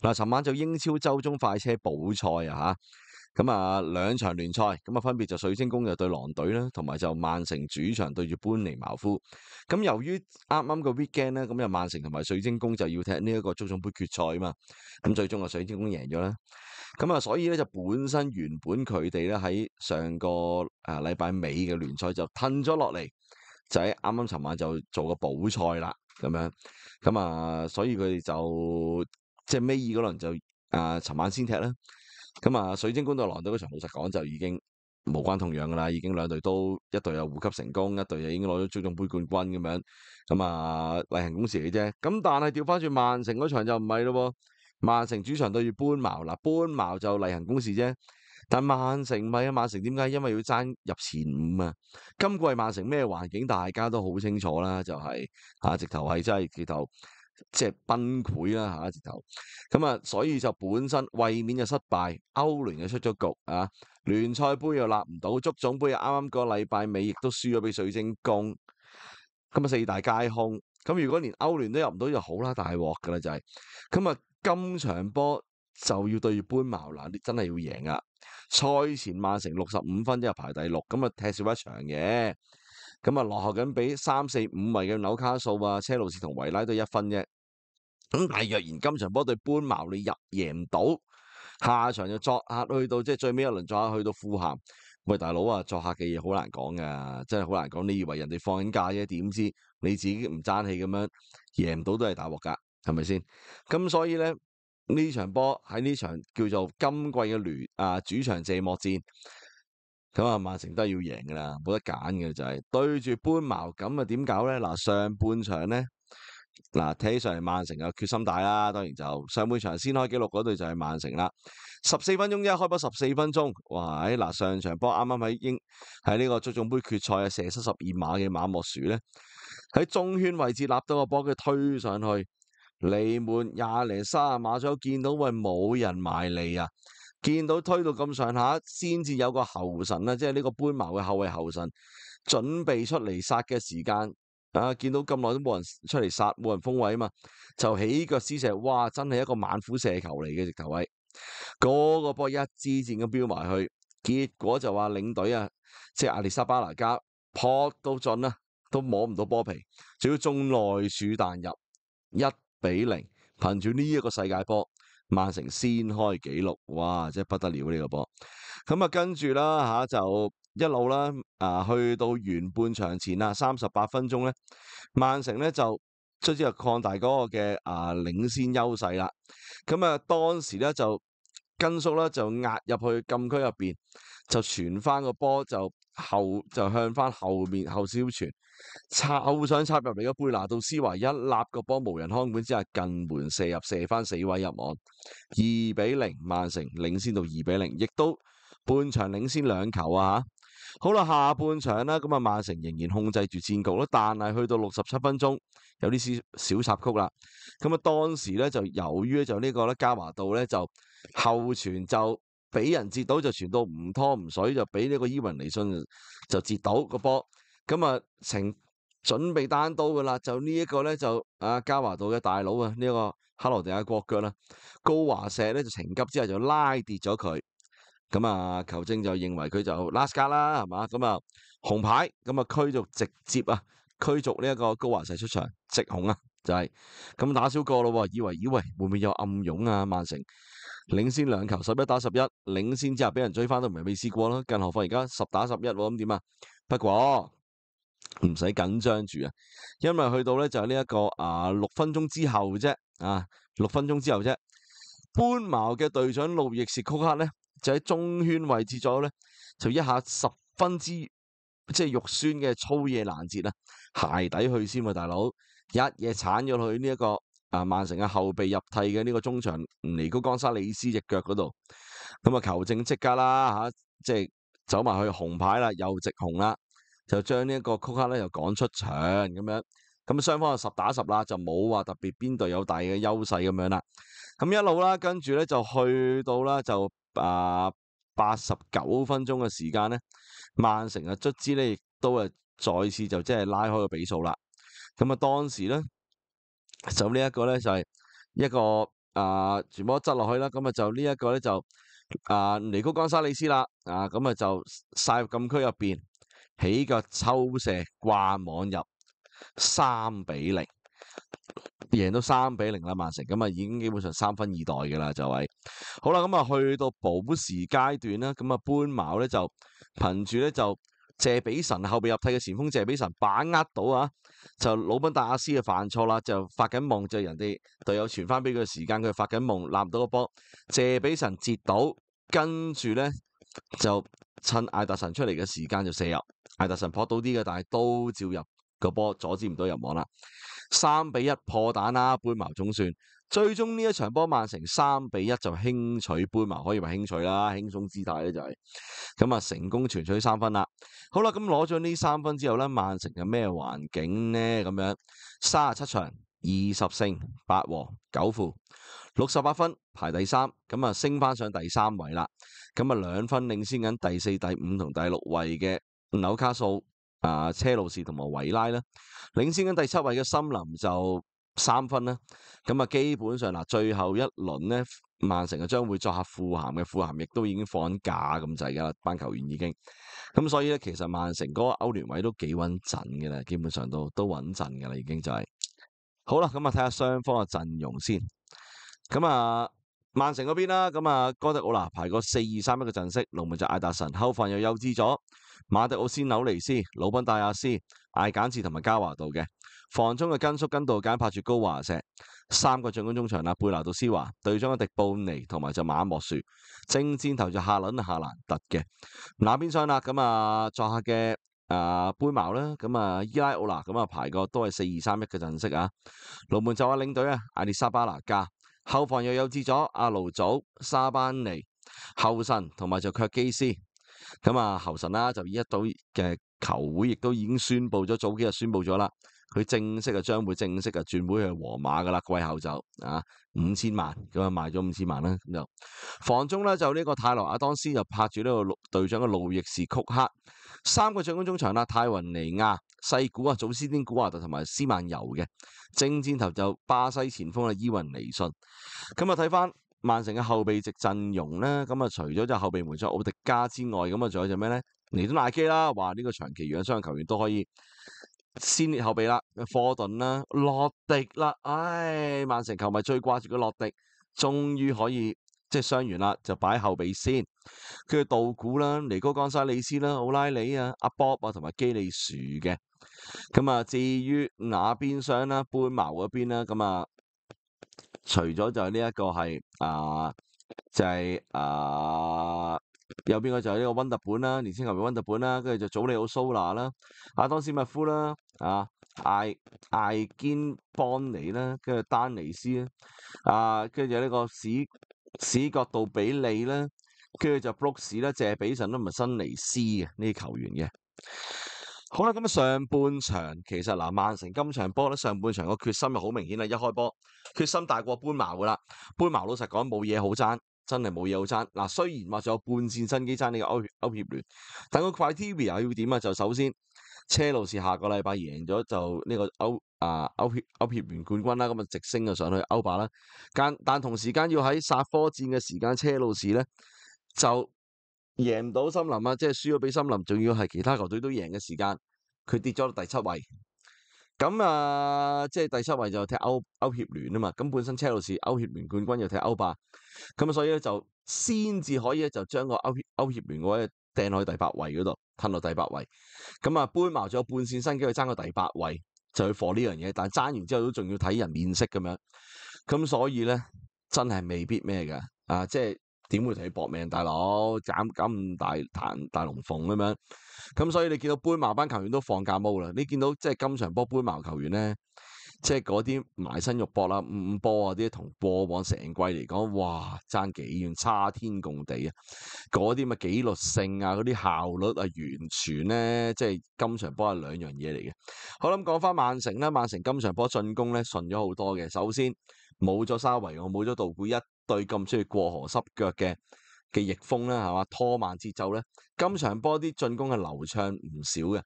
嗱，尋晚就英超周中快車補賽啊嚇，咁啊兩場聯賽，咁啊分別就水晶宮就對狼隊啦，同埋就曼城主場對住般尼茅夫。咁由於啱啱個 weekend 咧，咁就曼城同埋水晶宮就要踢呢一個足總杯決賽啊嘛，咁最終啊水晶宮贏咗啦。咁啊，所以咧就本身原本佢哋咧喺上個禮拜尾嘅聯賽就褪咗落嚟，就喺啱啱尋晚就做個補賽啦，咁樣。咁啊，所以佢哋就即係尾二嗰輪就尋晚先踢啦。咁啊，水晶宮對狼隊嗰場，老實講就已經無關痛癢噶啦，已經兩隊都一隊又護級成功，一隊又已經攞咗足總杯冠軍咁樣。咁啊，例行公事嚟啫。咁但係調翻轉曼城嗰場就唔係咯喎，曼城主場對住般茅，嗱般茅就例行公事啫。但曼城唔係啊，曼城點解？因為要爭入前五啊。今季曼城咩環境，大家都好清楚啦，就係直頭係真係直頭即係崩潰啦直頭。咁啊，所以就本身衛冕就失敗，歐聯就出咗局啊，聯賽杯又立唔到，足總杯啱啱個禮拜尾亦都輸咗俾水晶宮，咁啊四大皆空。咁如果連歐聯都入唔到就好啦，大鑊噶啦就係。咁啊，今場波就要對住般茅嗱，你真係要贏啊！賽前曼城65分，即係排第六，咁啊踢少一場嘅，咁啊落後緊比3、4、5位嘅紐卡素啊、車路士同維拉都1分啫。咁但係若然今場波對般茅你贏唔到，下場就作客去到即係最尾一輪作客去到富咸。喂，大佬啊，作客嘅嘢好難講噶，真係好難講。你以為人哋放緊假啫，點知你自己唔爭氣咁樣贏唔到都係大鑊噶，係咪先？咁所以咧呢場波喺呢場叫做今季嘅主場謝幕戰，咁啊曼城都係要贏噶啦，冇得揀嘅就係對住般茅，咁啊點搞咧？嗱，上半場咧。嗱，睇起上嚟曼城嘅決心大啦，當然就上半場先開紀錄嗰隊就係曼城啦。14分鐘啫，開波14分鐘，哇！嗱上場波啱啱喺呢個足總杯決賽射失12碼嘅馬莫殊咧，喺中圈位置立到個波，佢推上去離門20零30碼左右，見到喂冇人埋嚟啊！見到推到咁上下，先至有個後神啦，即係呢個般茅嘅後衞後神準備出嚟殺嘅時間。見到咁耐都冇人出嚟殺，冇人封位啊嘛，就起腳施射，哇！真係一個猛虎射球嚟嘅直頭位，嗰個波一支箭咁飆埋去，結果就話領隊即係亞歷沙巴拿加撲到盡啦，都摸唔到波皮，仲要中內柱彈入1-0，憑住呢一個世界波，曼城先開紀錄，哇！真係不得了呢個波。咁啊，跟住啦就一路啦，去到完半場前38分鐘咧，曼城咧就卒之擴大嗰個嘅領先優勢啦。咁啊，當時咧就根叔咧就壓入去禁區入邊，就傳翻個波就向翻後面後少傳，後想插入嚟嘅貝拿度施華一立個波無人看管之下近門射入，射翻死位入網，2-0，曼城領先到2-0，亦都半場領先2球好啦，下半場啦，咁啊曼城仍然控制住戰局咯，但係去到67分鐘有啲小插曲啦。咁啊當時咧就由於就呢個咧加華道咧就後傳就俾人截到，就傳到唔拖唔水，就俾呢個伊雲尼遜就截到個波。咁啊準備單刀噶啦，就呢一個咧就加華道嘅大佬呢一個克羅地亞國腳啦，高華石咧就情急之下就拉跌咗佢。咁球證就認為佢就 last 卡啦，係嘛？咁紅牌，咁直接驅逐呢一個高華石出場，直紅就係咁打少個咯喎，以為會唔會有暗湧曼城領先2球，11-11，領先之後俾人追翻都唔係未試過咯，更何況而家10-11喎，咁點啊？不過唔使緊張住因為去到咧就係呢一個6分鐘之後啫，6分鐘之後啫，般茅嘅隊長路易士曲克咧。就喺中圈位置咗咧，就一下十分之即係肉酸嘅粗野攔截鞋底去先大佬，一嘢鏟咗去呢一個曼城嘅後備入替嘅呢個中場尼高江沙里斯隻腳嗰度，咁球證即刻啦即係走埋去紅牌啦，又直紅啦，就將呢一個曲克咧又趕出場咁樣，咁雙方就10-10啦，就冇話特別邊隊有大嘅優勢咁樣啦，咁一路啦，跟住咧就去到啦就。89分鐘嘅時間咧，曼城卒之咧亦都再次就即係拉開個比數啦。咁當時咧就呢一個咧就係一個全部都執落去啦。咁啊就呢一個咧就尼高江沙利斯啦，咁啊就殺入禁區入邊，起腳抽射掛網入3-0，贏到3-0啦，曼城咁啊已經基本上三分二代嘅啦就係、好啦，咁啊去到補時階段啦，咁啊搬茅咧就憑住咧就謝比神後備入替嘅前鋒謝比神把握到就魯賓達亞斯嘅犯錯啦，就發緊夢，就人哋隊友傳翻俾佢嘅時間，佢發緊夢，攬唔到個波，謝比神截到，跟住咧就趁艾達臣出嚟嘅時間就射入，艾達臣撲到啲嘅，但係都照入個波，阻止唔到入網啦。3-1破蛋啦，搬茅總算。最終呢一場波曼城3-1就輕取搬茅，可以話輕取啦，輕鬆姿態咧就係咁啊，成功全取3分啦。好啦，咁攞咗呢3分之後咧，曼城有咩環境呢？咁樣37場20勝8和9負，68分排第3，咁啊升翻上第3位啦。咁啊2分領先緊第4、第5同第6位嘅紐卡素、車路士同埋維拉啦，領先緊第7位嘅森林就3分啦。咁啊基本上最後一輪咧，曼城將會作客富咸嘅，富咸亦都已經放緊假咁滯噶啦，班球員已經。咁所以咧，其實曼城嗰個歐聯位都幾穩陣嘅啦，基本上都穩陣嘅啦，已經就係。好啦，咁啊睇下雙方嘅陣容先。咁曼城嗰邊啦，咁哥迪奧拿排個4-2-3-1嘅陣式，龍門就艾達臣，後防又幼稚咗馬迪奧斯、紐尼斯、魯賓戴亞斯、艾簡治同埋加華道嘅，防中嘅根叔根道簡拍住高華石，3個進攻中場啦，貝拿度斯華、隊長嘅迪布尼同埋就馬莫殊，正箭頭就夏倫夏蘭特嘅。那邊廂啦，咁作客嘅搬茅啦，咁伊拉奧拿咁排個都係4-2-3-1嘅陣式龍門就領隊艾列沙巴拿加。後防又有志咗阿盧祖、沙班尼、後神同埋就卻基斯，咁後神啦就一隊嘅球會亦都已經宣布咗，早幾日宣布咗啦，佢正式將會正式轉會去皇馬噶啦，季後就5000萬咁賣咗5000萬啦，咁就防中咧就呢個泰羅亞當斯就拍住呢個隊長嘅路易士曲克，3個進攻中場啦，泰雲尼亞、細古祖斯甸古華特同埋斯曼尤嘅。正箭頭就巴西前鋒伊雲尼遜。咁睇翻曼城嘅後備席陣容咧，咁除咗就後備門將奧迪加之外，咁仲有隻咩咧？尼都賴基啦，話呢個長期養傷嘅球員都可以先列後備啦。科頓啦、洛迪啦，曼城球迷最掛住嘅洛迪，終於可以即係傷完啦，就擺後備先。跟住道古啦、尼高江沙利斯啦、奧拉里阿波同埋基利殊嘅。咁至於那邊廂啦，搬茅嗰邊啦，咁除咗就呢一個係就係右邊個就係呢個溫特本啦，年輕球員溫特本啦，跟住就祖利奧蘇拿啦、阿當斯密夫啦、艾堅邦尼啦，跟住丹尼斯啦，跟住呢個史葛杜比利啦，跟住就布魯士啦、謝比臣啦同埋新尼斯嘅呢啲球員嘅。好啦，咁上半場其實曼城今場波咧，上半場個決心就好明顯啦，一開波決心大過搬茅噶啦，搬茅老實講冇嘢好爭，真係冇嘢好爭。雖然話仲有半線生機爭呢個歐協聯，但個 criteria 要點就首先車路士下個禮拜贏咗就呢個歐協聯冠軍啦，咁直升就上去歐霸啦。但同時間要喺殺科戰嘅時間，車路士咧就贏唔到森林即係輸咗俾森林，仲要係其他球隊都贏嘅時間，佢跌咗到第7位。咁即係第7位就踢歐協聯啊嘛。咁本身車路士歐協聯冠軍又踢歐霸，咁所以咧就先至可以就將個歐協聯嗰位掟落去第8位嗰度，褪落第8位。咁搬茅仲有半線生機去爭個第8位，就去貨呢樣嘢。但係爭完之後都仲要睇人面色咁樣。咁所以咧真係未必咩㗎，即係。點會同你搏命，大佬斬咁大龍鳳咁樣？咁所以你見到搬茅班球員都放假毛啦。你見到即係今場波搬茅球員咧，即係嗰啲埋身肉搏啦、五波啲，同過往成季嚟講，哇爭幾遠，差天共地啊！嗰啲紀律性嗰啲效率完全咧，即係今場波係兩樣嘢嚟嘅。好啦，咁講翻曼城啦，曼城今場波進攻咧順咗好多嘅。首先冇咗沙維，我冇咗道古一。對咁需要過河濕腳嘅翼鋒啦，係嘛，拖慢節奏咧。今場波啲進攻係流暢唔少嘅。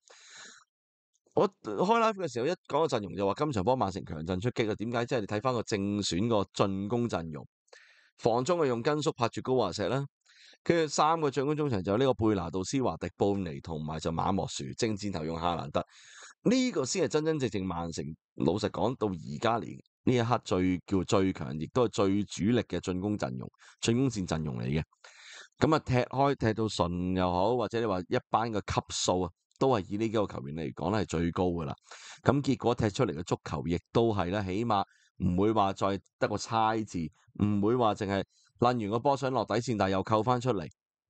我開 live 嘅時候一講個陣容就話今場波曼城強陣出擊啊，點解？即係你睇翻個正選個進攻陣容，防中係用根叔拍住高華石啦，跟住3個進攻中場就有呢個貝拿杜斯華、迪布尼同埋就馬莫殊，正箭頭用夏蘭特，呢個先係真真正正曼城。老實講，到而家嚟呢一刻最強，亦都係最主力嘅進攻陣容、進攻戰陣容嚟嘅。咁啊，踢到順又好，或者你話一班嘅級數啊，都係以呢幾個球員嚟講咧係最高噶啦。咁結果踢出嚟嘅足球亦都係咧，起碼唔會話再得個猜字，唔會話淨係攆完個波想落底線，但係又扣翻出嚟。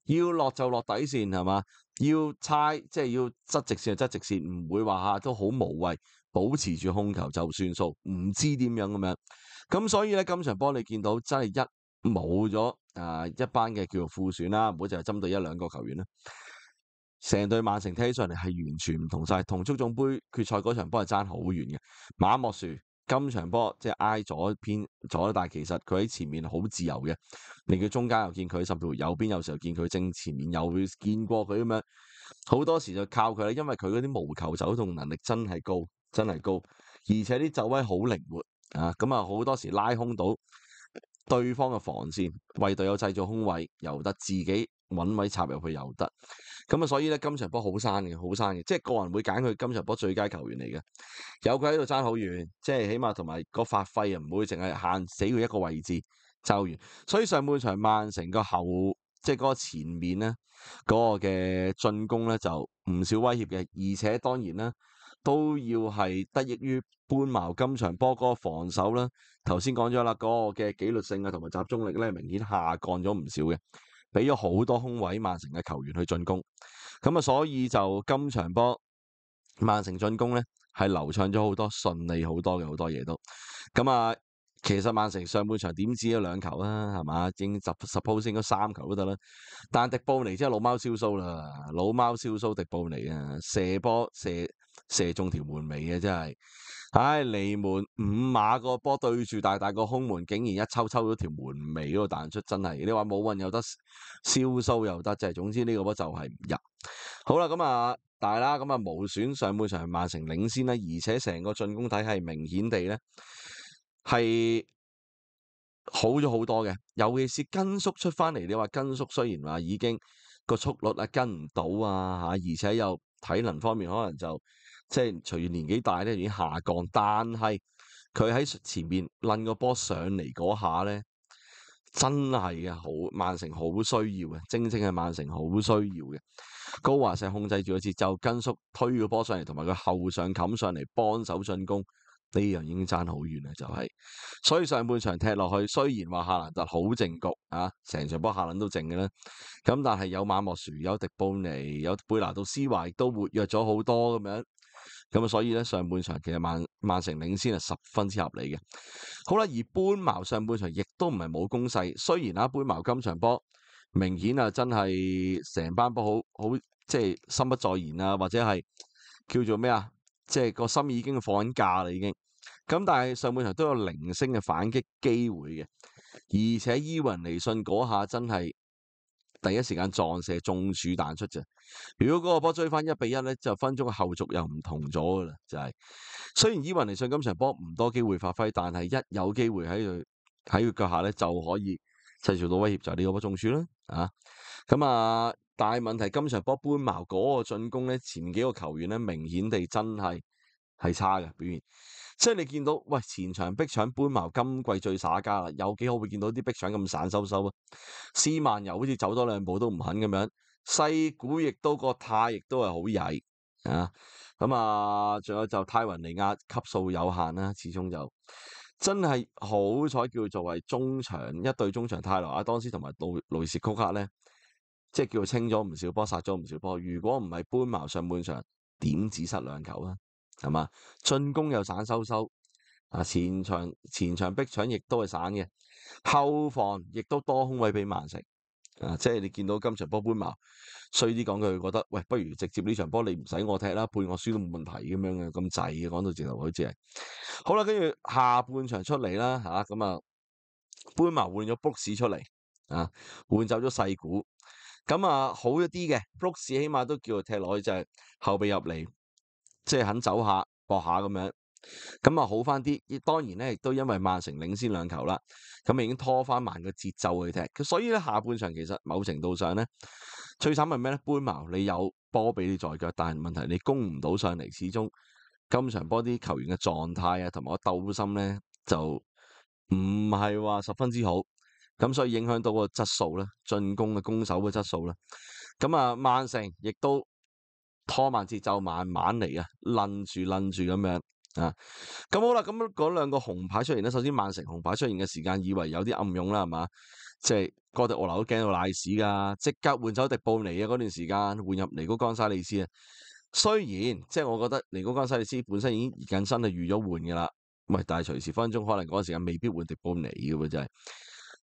要落就落底線係嘛？要猜即係要側直線就側直線，唔會話下都好無謂，保持住控球就算數，唔知點樣咁樣。咁所以咧，今場波你見到真係一冇咗一班嘅叫做副選啦，唔好淨係針對1-2個球員啦。成隊曼城踢起上嚟係完全唔同晒，同足總杯決賽嗰場波係爭好遠嘅。馬莫殊今場波即係挨咗偏咗，但係其實佢喺前面好自由嘅，你佢中間又見佢，甚至乎右邊有時候見佢，正前面又會見過佢咁樣，好多時就靠佢啦，因為佢嗰啲無球走動能力真係高，真係高，而且啲走位好靈活啊，咁啊好多時拉空到對方嘅防線，為隊友製造空位又得，自己揾位插入去又得。咁啊，所以咧今場波好生嘅，好生嘅，即係個人會揀佢今場波最佳球員嚟嘅。有佢喺度爭好遠，即係起碼同埋個發揮啊，唔會淨係限死佢一個位置就完。所以上半場曼城個後即係嗰個前面咧，嗰個嘅進攻咧就唔少威脅嘅，而且當然啦，都要係得益於搬茅今場波嗰個防守啦。頭先講咗啦，嗰個嘅紀律性啊同埋集中力咧明顯下降咗唔少嘅，俾咗好多空位曼城嘅球員去進攻。咁啊，所以就今場波曼城進攻咧係流暢咗好多，順利好多嘅，好多嘢都。咁啊，其實曼城上半場點止咗2球啦，係嘛？已經suppose 應該3球都得啦。但迪布尼真係老貓燒鬚啦，老貓燒鬚迪布尼啊，射波射中條門楣嘅真係。唉，離門5碼個波對住大個空門，竟然一抽咗條門楣嗰度彈出，真係你話冇運又得，燒鬚又得，即係總之呢個波就係唔入。好啦，咁啊大啦，咁啊無損上半場曼城領先啦，而且成個進攻體系明顯地咧係好咗好多嘅，尤其是根叔出翻嚟，你話根叔雖然話已經個速率啊跟唔到啊嚇，而且又體能方面可能就即係隨住年紀大咧已經下降，但係佢喺前面掄個波上嚟嗰下咧，真係嘅好曼城好需要嘅，正係曼城好需要嘅。高華石控制住個節奏，根叔推個波上嚟，同埋佢後上冚上嚟幫手進攻，呢樣已經爭好遠啦，就係。所以上半場踢落去，雖然話夏蘭特好靜局啊，成場波夏蘭都靜嘅啦，咁但係有馬莫殊、有迪布尼、有貝拿杜斯華亦都活躍咗好多咁樣。咁啊，所以咧上半場其實曼城領先係十分之合理嘅。好啦，而搬茅上半場亦都唔係冇攻勢，雖然搬茅今場波明顯啊真係成班波好即係心不在焉啊，或者係叫做咩啊，即係個心已經放緊假啦已經。咁但係上半場都有零星嘅反擊機會嘅，而且伊雲尼遜嗰下真係第一時間撞射中柱彈出啫。如果嗰個波追翻1-1咧，就分鐘嘅後續又唔同咗噶啦，就係。雖然伊雲尼遜今場波唔多機會發揮，但係一有機會喺佢腳下咧就可以製造到威脅，就係呢個波中柱啦。咁啊，但係問題今場波搬茅嗰個進攻咧，前幾個球員咧明顯地真係差嘅表現。即係你見到，喂前場逼搶搬茅今季最耍家啦，有幾可會見到啲逼搶咁散收收啊？斯曼又好似走多2步都唔肯咁樣，西古亦都個態亦都係好曳啊！咁啊，仲有就泰雲尼亞級數有限啦，始終就真係好彩叫作為中場一隊中場泰羅亞當斯同埋路易斯曲克咧，即係叫清咗唔少波，殺咗唔少波。如果唔係搬茅上半場點止失2球啊？係嘛？進攻又散收收，前場逼搶亦都係散嘅，後防亦都多空位俾曼城，即係你見到今場波搬茅，衰啲講句，覺得喂，不如直接呢場波你唔使我踢啦，判我輸都冇問題咁樣嘅，咁滯嘅講到直頭好似係。好啦，跟住下半場出嚟啦咁啊，搬茅換咗卜士出嚟換走咗細股，咁啊好一啲嘅，卜士起碼都叫做踢落去就係後備入嚟。即係肯走下搏下咁樣。咁啊好翻啲，當然咧亦都因為曼城領先2球啦，咁已經拖翻慢個節奏去踢，所以咧下半場其實某程度上咧，最慘係咩咧？搬茅你有波俾你在腳，但係問題你攻唔到上嚟，始終今場波啲球員嘅狀態啊，同埋個鬥心咧就唔係話十分之好，咁所以影響到個質素啦，進攻嘅攻守嘅質素啦。咁啊，曼城亦都拖慢節奏，慢慢嚟啊，掄住咁樣。啊，咁好啦，咁嗰2個紅牌出現咧，首先曼城紅牌出現嘅時間，以為有啲暗湧啦，係嘛？即係哥迪奧拿都驚到瀨屎㗎，即刻換走迪布尼啊！嗰段時間換入尼高江沙利斯啊。雖然即係我覺得尼高江沙利斯本身已經移緊身係預咗換㗎啦，喂，但係隨時分分鐘可能嗰個時間未必換迪布尼嘅喎，真係。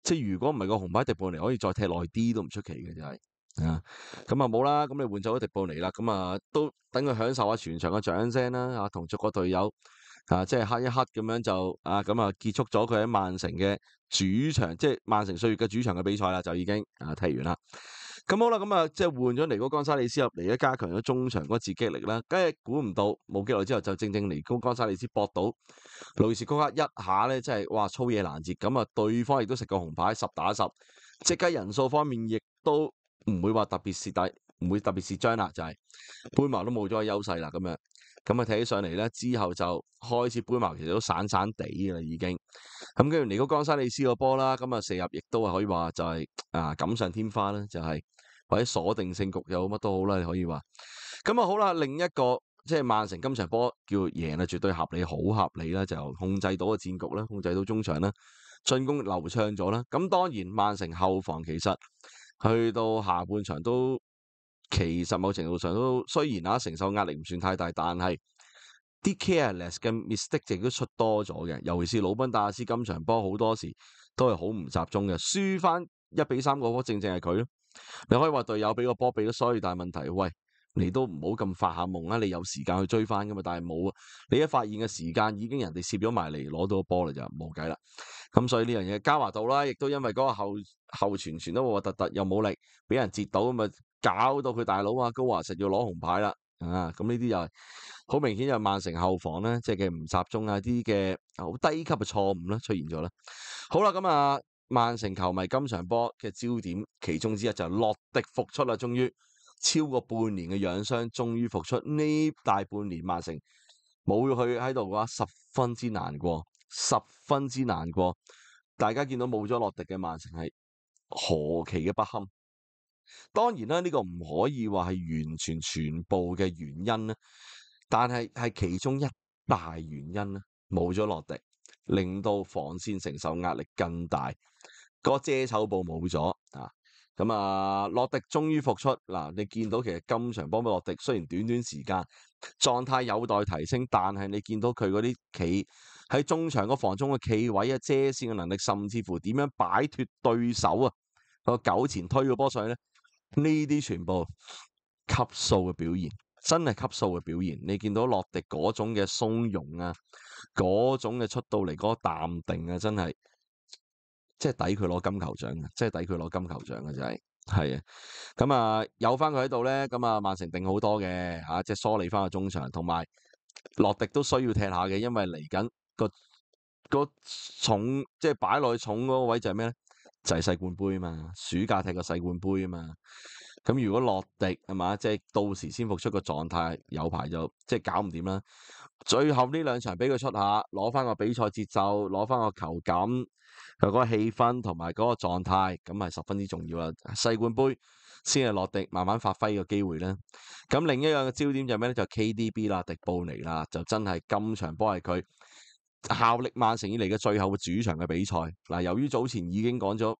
即係如果唔係個紅牌迪布尼可以再踢耐啲都唔出奇嘅，真係。啊，咁啊冇啦，咁你換走咗迪布尼啦，咁啊都等佢享受下全場嘅掌聲啦，啊同逐個隊友即係黑一黑咁樣就咁啊結束咗佢喺曼城嘅主場，即係曼城歲月嘅主場嘅比賽啦，就已經踢完啦。咁好啦，咁啊即係換咗尼高江沙利斯入嚟咧，加強咗中場嗰個刺激力啦。梗係估唔到冇幾耐之後就正正尼高江沙利斯搏到路易士高克一下咧，真係哇粗野攔截，咁啊對方亦都食個紅牌10打10，即刻人數方面亦都唔會話特別蝕底，唔會特別蝕張啦，就係搬茅都冇咗個優勢啦，咁樣。咁啊睇起上嚟咧，之後就開始搬茅其實都散散地嘅啦，已經。咁跟住尼高江沙利斯個波啦，咁啊射入亦都係可以話就係錦上添花啦，就係或者鎖定勝局又乜都好啦，你可以話。咁啊好啦，另一個即係曼城今場波叫贏啊，絕對合理，好合理啦，就控制到個戰局啦，控制到中場啦，進攻流暢咗啦。咁當然曼城後防其實去到下半場都其實某程度上都雖然承受壓力唔算太大，但係啲 careless 嘅 mistake 亦都出多咗嘅，尤其是魯賓達斯今場波好多時都係好唔集中嘅，輸翻1-3個波，正係佢咯。你可以話隊友俾個波俾得衰，但係問題喂，你都唔好咁發下夢啦，你有時間去追翻噶嘛，但係冇啊，你一發現嘅時間已經人哋攝咗埋嚟攞到個波啦，就冇計啦。咁所以呢樣嘢加華道啦，亦都因為嗰個後傳得核突又冇力，俾人截到咁啊，搞到佢大佬高華實要攞紅牌啦。咁呢啲又係好明顯，就曼城後防咧，即係嘅唔集中啲嘅好低級嘅錯誤啦出現咗啦。好啦，咁啊，曼城球迷今場波嘅焦點其中之一就係洛迪復出啦，終於超過半年嘅養傷，終於復出。呢大半年曼城冇佢喺度嘅話，十分之難過。大家見到冇咗洛迪嘅曼城係何其嘅不堪。當然啦，呢個唔可以話係完全全部嘅原因啦，但係其中一大原因啦。冇咗洛迪，令到防線承受壓力更大，個遮醜布冇咗啊。咁洛迪終於復出嗱，你見到其實今場幫洛迪雖然短時間狀態有待提升，但係你見到佢嗰啲企喺中場個防中嘅企位遮線嘅能力，甚至乎點樣擺脫對手個糾前推個波上去咧，呢啲全部級數嘅表現，真係級數嘅表現。你見到洛迪嗰種嘅鬆容嗰種嘅出到嚟嗰個淡定真係。即係抵佢攞金球獎嘅，真係啊！咁有翻佢喺度咧，咁曼城定好多嘅即係梳理翻個中場，同埋洛迪都需要踢下嘅，因為嚟緊個重即係擺落去重嗰個位就係咩咧？就係世冠盃啊嘛，暑假踢個世冠盃啊嘛。咁如果洛迪係嘛，即係到時先復出個狀態，有排就即係搞唔掂啦。最後呢2場俾佢出下，攞翻個比賽節奏，攞翻個球感，佢嗰個氣氛同埋嗰個狀態，咁係十分之重要啦。世冠盃先係洛迪慢慢發揮嘅機會啦。咁另一樣嘅焦點就係咩咧？就 KDB 啦，迪布尼啦，就真係今場波係佢效力曼城以嚟嘅最後嘅主場嘅比賽。嗱，由於早前已經講咗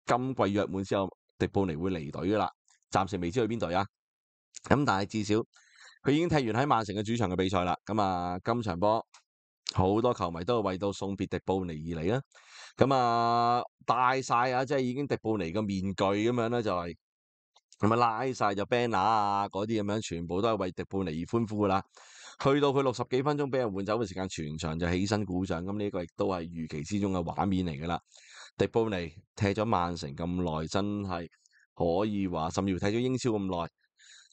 今季約滿之後，迪布尼會離隊噶啦，暫時未知去邊隊啊。咁但係至少佢已經踢完喺曼城嘅主場嘅比賽啦。咁今場波好多球迷都係為到送別迪布尼而嚟啦。咁戴晒即係已經迪布尼嘅面具咁樣咧，就係咁拉晒就 banner 嗰啲咁樣，全部都係為迪布尼而歡呼噶啦。去到佢60幾分鐘俾人換走嘅時間，全場就起身鼓掌。咁呢個亦都係預期之中嘅畫面嚟噶啦。迪布尼踢咗曼城咁耐，真係可以話，甚至乎踢咗英超咁耐，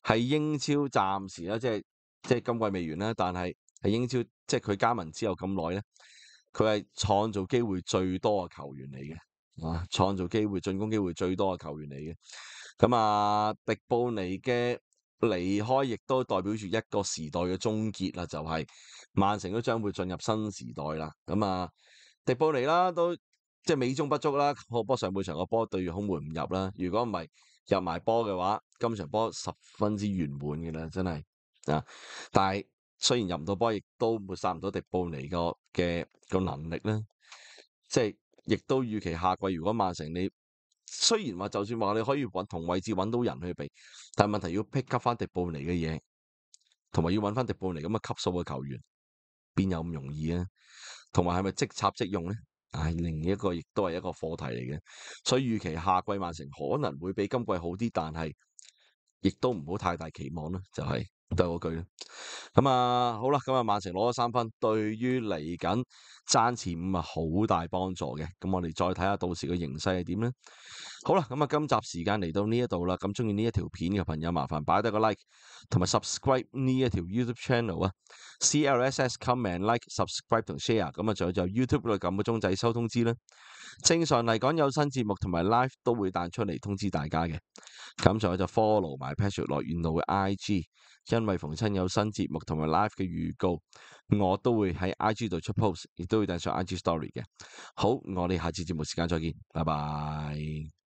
係英超暫時即係即係今季未完啦，但係喺英超即係佢加盟之後咁耐咧，佢係創造機會最多嘅球員嚟嘅，創造機會、進攻機會最多嘅球員嚟嘅。咁啊，迪布尼嘅離開亦都代表住一個時代嘅終結啦，就係曼城都將會進入新時代啦。咁啊，迪布尼啦都即係美中不足啦，個波上半場個波對住空門唔入啦。如果唔係入埋波嘅話，今場波十分之圓滿嘅啦，真係啊！但係雖然入唔到波，亦都抹殺唔到迪布尼個能力啦。即係亦都預期下季如果曼城你雖然話就算話你可以同位置揾到人去比，但係問題要 pick up 翻迪布尼嘅嘢，同埋要揾翻迪布尼咁嘅級數嘅球員，邊有咁容易啊？同埋係咪即插即用咧？另一個亦都係一個課題嚟嘅。所以預期下季曼城可能會比今季好啲，但係亦都唔好太大期望啦，就係都係嗰句啦。咁啊，好啦，咁啊，曼城攞咗3分，對於嚟緊爭前5啊好大幫助嘅。咁我哋再睇下到時嘅形勢係點咧？好啦，咁啊，今集時間嚟到呢一度啦。咁中意呢一條片嘅朋友，麻煩擺低個 like 同埋 subscribe 呢一條 YouTube channel 啊。CLSS comment like subscribe 同 share。咁啊，仲有就 YouTube 度撳個鐘仔收通知啦。正常嚟講，有新節目同埋 live 都會彈出嚟通知大家嘅。咁仲有就 follow 埋 Patrick 樂園路嘅 IG，因為逢親有新節目同埋 live 嘅預告，我都會喺 IG 度出 post，亦都會帶上 IG story 嘅。好，我哋下次節目時間再見，拜拜。